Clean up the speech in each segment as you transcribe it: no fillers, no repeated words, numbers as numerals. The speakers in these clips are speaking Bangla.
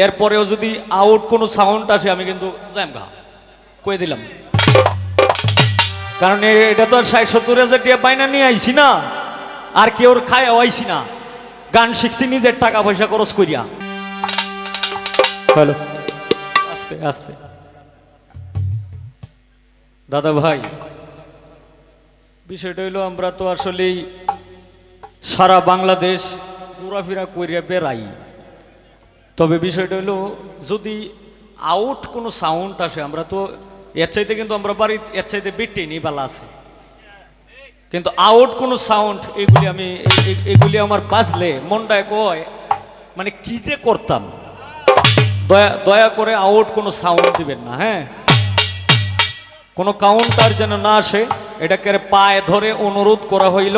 এরপরেও যদি আউট কোনো সাউন্ড আসে আমি কিন্তু জামগা কই দিলাম। কারণ এটা তো আর ৬০-৭০ টাকা বাইনা নিয়ে আইছি না, আর কেউ খায় আইছি না, গান শিখছি নিজের টাকা পয়সা খরচ করিয়া। হ্যালো, আস্তে আস্তে দাদা ভাই, বিষয়টা হইলো আমরা তো আসলেই সারা বাংলাদেশ ঘোরাফেরা করিয়া বেড়াই। তবে বিষয়টা হলো যদি আউট কোনো সাউন্ড আসে, আমরা তো এর চাইতে কিন্তু আমরা বাড়ির এর চাইতে বেটে নিই বালা আছে, কিন্তু আউট কোনো সাউন্ড এগুলি আমার বাজলে মনটায় কয় মানে কি যে করতাম। দয়া করে আউট কোনো সাউন্ড দিবেন না, হ্যাঁ, কোনো কাউন্টার যেন না আসে, এটাকে পায়ে ধরে অনুরোধ করা হইল,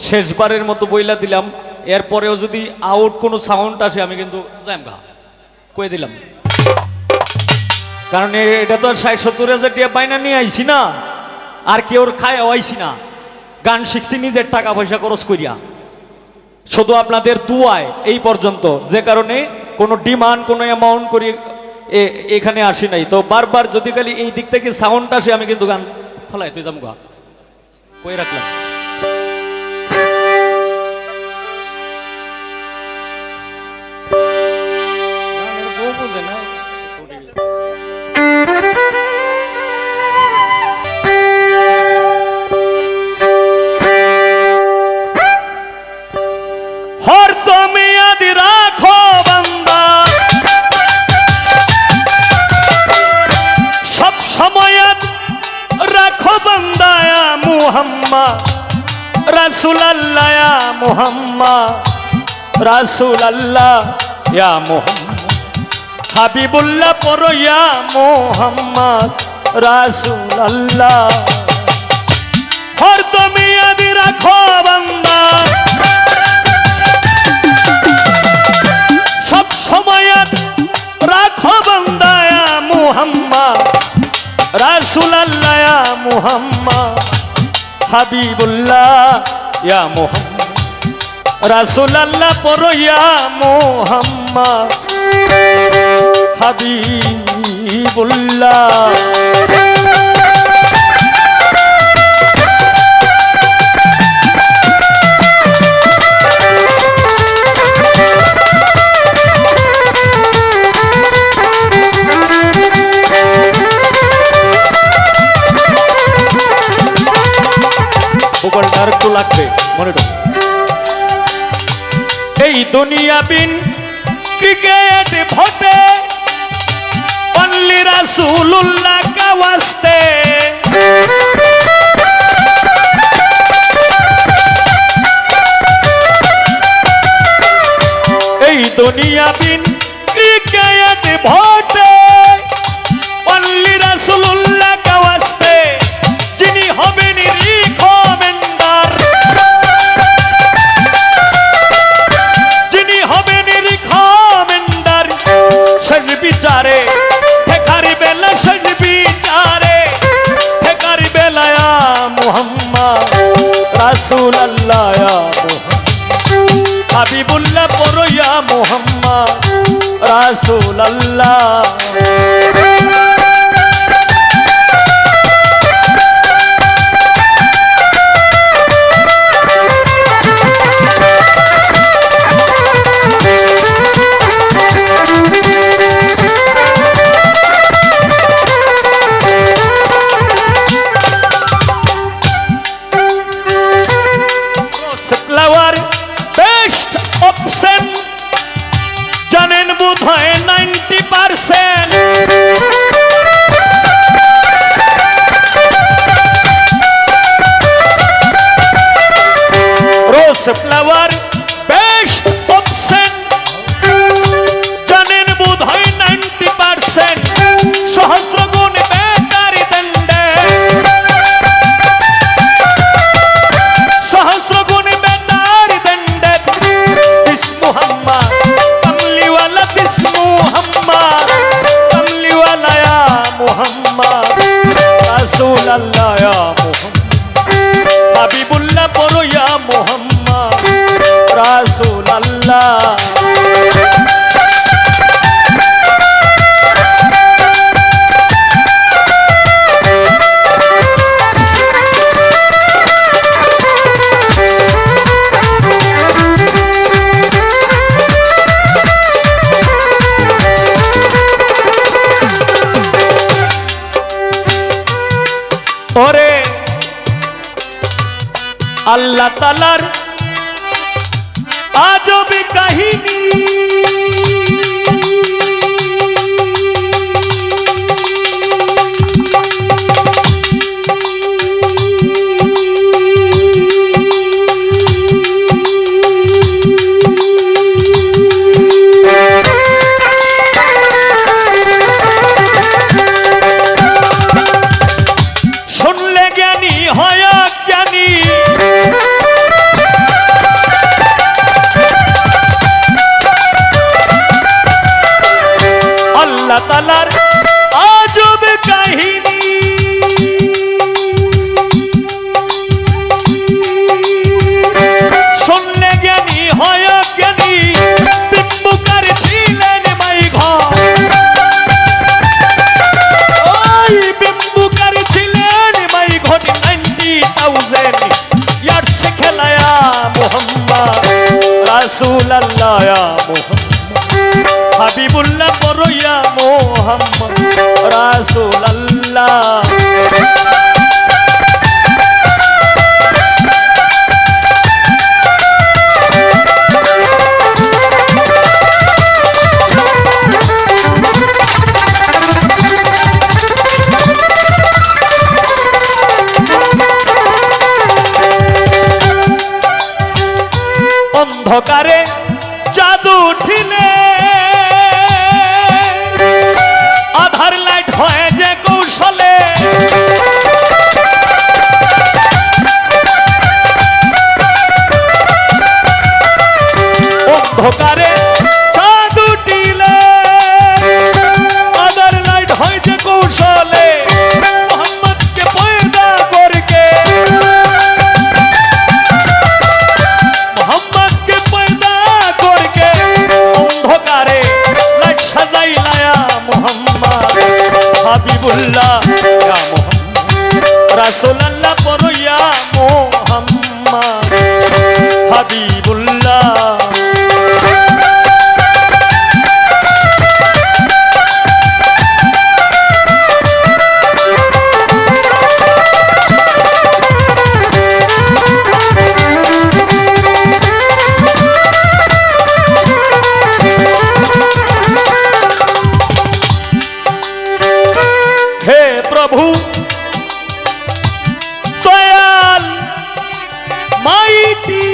শেষবারের মতো বইলা দিলাম। এরপরেও যদি আউট কোনো সাউন্ড আসে আমি কিন্তু জামগা কই দিলাম। কারণ এটা তো আর ৬০-৭০ টাকা বাইনা নিয়ে আইছি না, আর কেউ খায় আইছি না, গান শিখছি নিজের টাকা পয়সা খরচ করিয়া, শুধু আপনাদের দুয়ায় এই পর্যন্ত। যে কারণে কোনো ডিমান্ড কোনো অ্যামাউন্ট করি এখানে আসি নাই। তো বারবার যদি খালি এই দিক থেকে সাউন্ড আসে আমি কিন্তু গান ফলাই তুই জামগা কই রাখলাম। বুঝে না হর তুমি আদি রাখো বান্দা, সব সময় রাখো বান্দা ইয়া মুহাম্মদ রাসূলুল্লাহ ইয়া মুহাম্মদ রাসূলুল্লাহ ইয়া মুহাম্মদ হাবিবুল্লাহ পড়ো ইয়া মুহাম্মদ রাসূলুল্লাহ। হর তুমি আদি রাখো বান্দা, সব সময় রাখো বান্দা ইয়া মুহাম্মদ রাসূলুল্লাহ ইয়া মুহাম্মদ হাবিবুল্লাহ ইয়া মুহাম্মদ রাসূলুল্লাহ পড়ো ইয়া মুহাম্মদ হাবিবুল্লাহ। ভূগোলটা একটু লাগবে মনে রাখ। এই দুনিয়া বিন ক্রিকেট ভোটে অনলি রাসূলুল্লাহ কা ওয়াস্তে, এই দুনিয়া বিন ক্রিকেট ভোটে অনলি রাসূলুল্লাহ কা ওয়াস্তে, যিনি হবেন রিকমেন্ডার, যিনি হবেন রিকমেন্ডার শেষ বিচারে ঠেকারি বেলা, শেষ বিচারে ঠেকারি বেলা ইয়া মুহাম্মদ রাসূলুল্লাহ ইয়া মুহাম্মদ হাবিবুল্লাহ পড়ো ইয়া মুহাম্মদ রাসূলুল্লাহ। জানেন বোধ হয় 90%, রোজ ফ্লাওয়ার বেস্ট অপশন, জানেন বোধ হয় 90%, সহস্র গুণ বেটার দণ্ডে, সহস্র গুণ বেটার দণ্ডে দিস মুহাম্মদ কামলিওয়ালা, দিস মুহাম্মদ কামলিওয়ালা ইয়া মুহাম্মদ রাসূলুল্লাহ ইয়া মুহাম্মদ হাবিবুল্লাহ পড়ো ইয়া মুহাম্মদ আল্লাহ তাআলার আজব কাহিনী শুনলে জ্ঞানী হয় জ্ঞানী আল্লাহ তাআলার আজব কাহিনী শুনলে জ্ঞানী হয় জ্ঞানী বিম্বুকার ছিলেন মাইঘ ওই বিম্বুকার ছিলেন মাইঘ 90,000 ইয়ার্স খেলায়া মুহাম্মদ রাসূলুল্লাহ ইয়া মুহাম্মদ হাবিবুল্লাহ পরয়া মুহাম্মদ রাসূলুল্লাহ অন্ধকারে জাদু উঠিলে আধার লাইট হয় যে কৌশলে অন্ধকারে জাদু উঠিলে আধার লাইট হয় যে কৌশলে মোহাম্মদকে পয়দা করকে মোহাম্মদকে পয়দা করকে অন্ধকারে লাইট সাজাইলায়া মুহাম্মদ হাবিবুল্লাহ ইয়া মুহাম্মদ রাসূলুল্লাহ পরয়া মুহাম্মদ হাবিবুল্লাহ হে প্রভু দয়াল মাইটি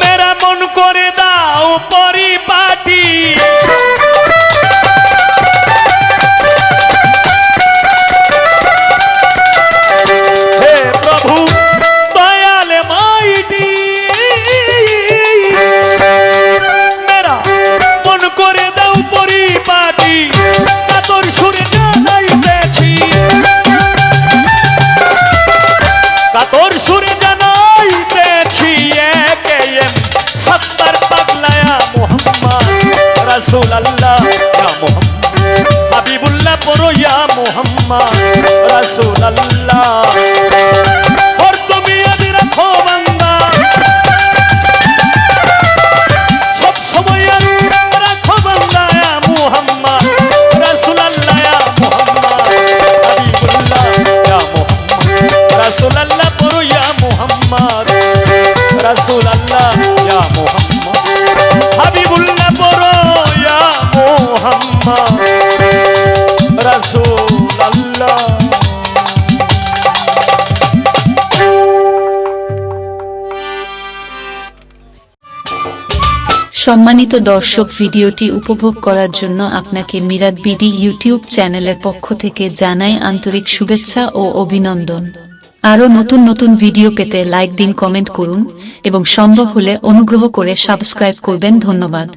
মেরা মন করে দাও পরিপাটি হে প্রভু দয়াল মাইটি মেরা মন করে দাও পরিপাটি কাতর সুরে জানাইতেছি কাতর সুরে জানাইতেছি একে এম সত্তর পাগলায়া মুহাম্মদ রাসূলুল্লাহ ইয়া মুহাম্মদ হাবিবুল্লাহ পরয়া মুহাম্মদ রাসূলুল্লাহ और তুমি আদি রাখো বান্দা সব সময় রাখো বান্দা ইয়া মুহাম্মদ রাসূলুল্লাহ ইয়া মুহাম্মদ হাবিবুল্লাহ ইয়া মুহাম্মদ রাসূলুল্লাহ পরয়া মুহাম্মদ রাসূলুল্লাহ ইয়া মুহাম্মদ হাবিবুল্লাহ পরয়া মুহাম্মদ রাসূলুল্লাহ সম্মানিত দর্শক, ভিডিওটি উপভোগ করার জন্য আপনাকে মিরাদ বিডি ইউটিউব চ্যানেলের পক্ষ থেকে জানাই আন্তরিক শুভেচ্ছা ও অভিনন্দন। আরও নতুন নতুন ভিডিও পেতে লাইক দিন, কমেন্ট করুন এবং সম্ভব হলে অনুগ্রহ করে সাবস্ক্রাইব করবেন। ধন্যবাদ।